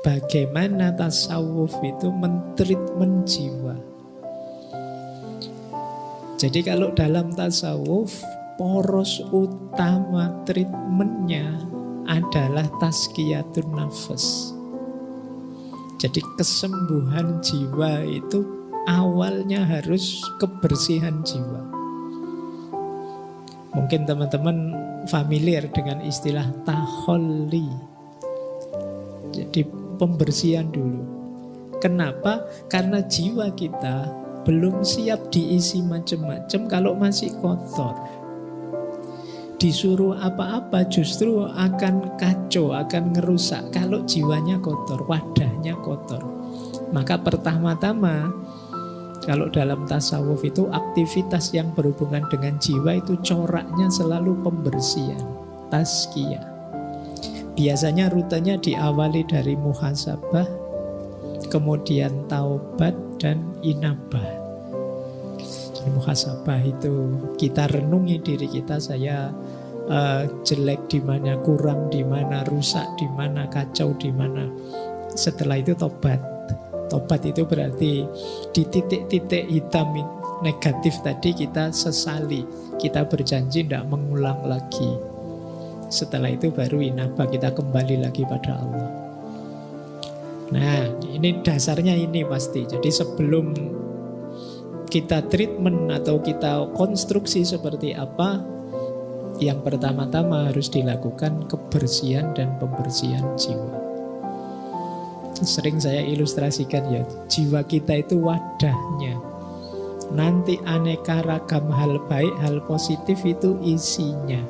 bagaimana tasawuf itu mentreatment jiwa. Jadi kalau dalam tasawuf, poros utama treatmentnya adalah tazkiyatun nafas. Jadi kesembuhan jiwa itu awalnya harus kebersihan jiwa. Mungkin teman-teman familiar dengan istilah taholli. Jadi pembersihan dulu. Kenapa? Karena jiwa kita belum siap diisi macam-macam kalau masih kotor. Disuruh apa-apa justru akan kacau, akan ngerusak kalau jiwanya kotor, wadahnya kotor. Maka pertama-tama kalau dalam tasawuf itu aktivitas yang berhubungan dengan jiwa itu coraknya selalu pembersihan, tazkiyah. Biasanya rutenya diawali dari muhasabah, kemudian taubat dan inabah. Muhasabah itu kita renungi diri kita, saya jelek di mana, kurang di mana, rusak di mana, kacau di mana. Setelah itu tobat. Tobat itu berarti di titik-titik hitam negatif tadi kita sesali, kita berjanji tidak mengulang lagi. Setelah itu baru inabah, kita kembali lagi pada Allah. Nah, ini dasarnya ini pasti. Jadi sebelum kita treatment atau kita konstruksi seperti apa, yang pertama-tama harus dilakukan kebersihan dan pembersihan jiwa. Sering saya ilustrasikan ya, jiwa kita itu wadahnya. Nanti aneka ragam hal baik, hal positif itu isinya.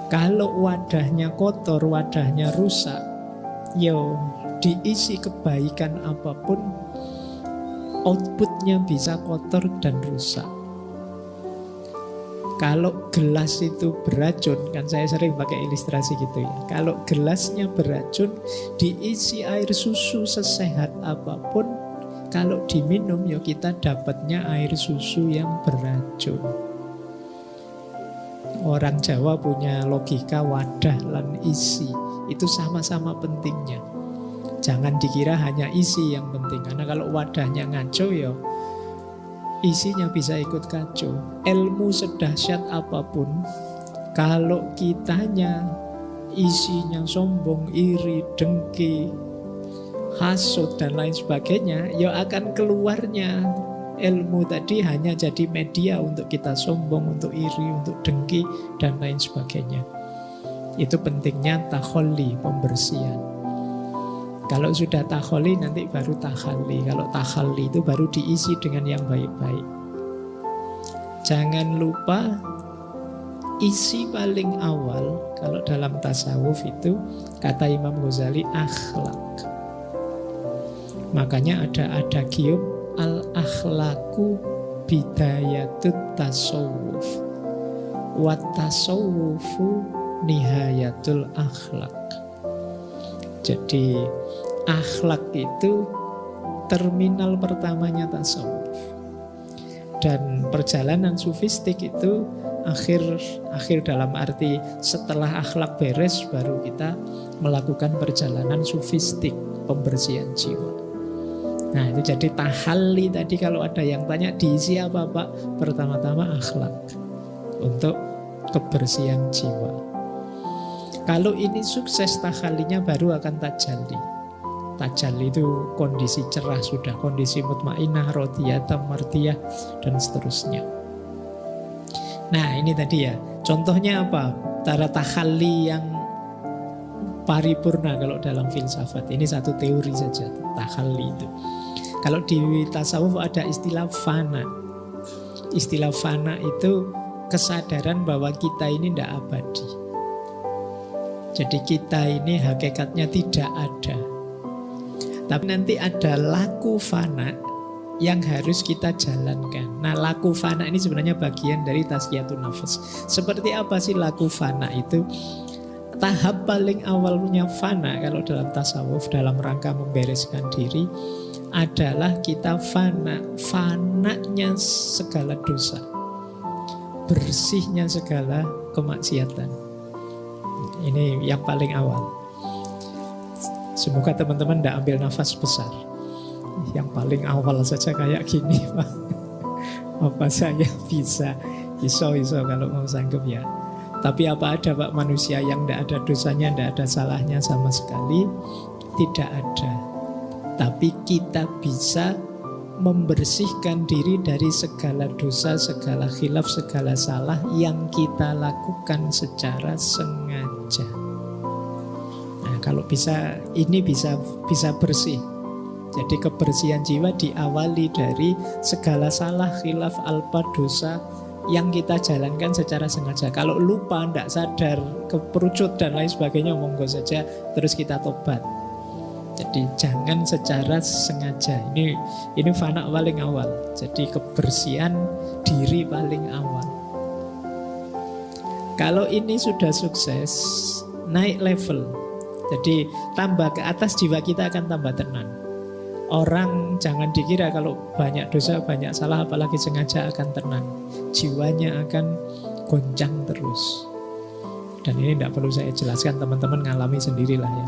Kalau wadahnya kotor, wadahnya rusak, yo diisi kebaikan apapun, outputnya bisa kotor dan rusak. Kalau gelas itu beracun, kan saya sering pakai ilustrasi gitu ya. Kalau gelasnya beracun, diisi air susu sesehat apapun, kalau diminum ya kita dapatnya air susu yang beracun. Orang Jawa punya logika wadah lan isi, itu sama-sama pentingnya. Jangan dikira hanya isi yang penting, karena kalau wadahnya ngaco ya isinya bisa ikut kacau. Ilmu sedahsyat apapun, kalau kitanya isinya sombong, iri, dengki, hasut dan lain sebagainya, ya akan keluarnya ilmu tadi hanya jadi media untuk kita sombong, untuk iri, untuk dengki dan lain sebagainya. Itu pentingnya takholli, pembersihan. Kalau sudah takholi nanti baru takhalli. Kalau takhalli itu baru diisi dengan yang baik-baik. Jangan lupa isi paling awal kalau dalam tasawuf itu kata Imam Ghazali akhlak. Makanya ada adagium al-akhlaku bidayatut tasawuf wa tasawufu nihayatul akhlak. Jadi akhlak itu terminal pertamanya tasawuf. Dan perjalanan sufistik itu akhir dalam arti setelah akhlak beres baru kita melakukan perjalanan sufistik, pembersihan jiwa. Nah itu jadi tahalli tadi kalau ada yang tanya diisi apa Pak? Pertama-tama akhlak untuk kebersihan jiwa. Kalau ini sukses tahallinya baru akan tajalli. Tajalli itu kondisi cerah sudah, kondisi mutmainah, rodiyah, mardiyah dan seterusnya. Nah ini tadi ya, contohnya apa? Cara tahalli yang paripurna kalau dalam filsafat. Ini satu teori saja, tahalli itu. Kalau di tasawuf ada istilah fana. Istilah fana itu kesadaran bahwa kita ini tidak abadi. Jadi kita ini hakikatnya tidak ada. Tapi nanti ada laku fana yang harus kita jalankan. Nah laku fana ini sebenarnya bagian dari tazkiyatun nafas. Seperti apa sih laku fana itu? Tahap paling awalnya fana kalau dalam tasawuf, dalam rangka membereskan diri, adalah kita fana. Fananya segala dosa, bersihnya segala kemaksiatan. Ini yang paling awal. Semoga teman-teman tidak ambil nafas besar. Yang paling awal saja kayak gini, Pak. Apa saya bisa? Iso kalau mau sanggup ya. Tapi apa ada Pak manusia yang tidak ada dosanya, tidak ada salahnya sama sekali? Tidak ada. Tapi kita bisa membersihkan diri dari segala dosa, segala khilaf, segala salah yang kita lakukan secara sengaja. Nah, kalau bisa, ini bisa bersih. Jadi kebersihan jiwa diawali dari segala salah, khilaf, alpa, dosa yang kita jalankan secara sengaja. Kalau lupa, tidak sadar, keperucut dan lain sebagainya, monggo saja terus kita tobat. Jadi jangan secara sengaja. Ini fana paling awal. Jadi kebersihan diri paling awal. Kalau ini sudah sukses, naik level. Jadi tambah ke atas, jiwa kita akan tambah tenang. Orang jangan dikira kalau banyak dosa, banyak salah, apalagi sengaja akan tenang. Jiwanya akan goncang terus. Dan ini tidak perlu saya jelaskan, teman-teman ngalami sendirilah ya.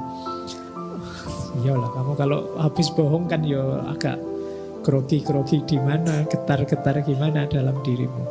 Iyalah, kamu kalau habis bohong kan ya agak grogi-grogi di mana, getar-getar gimana dalam dirimu.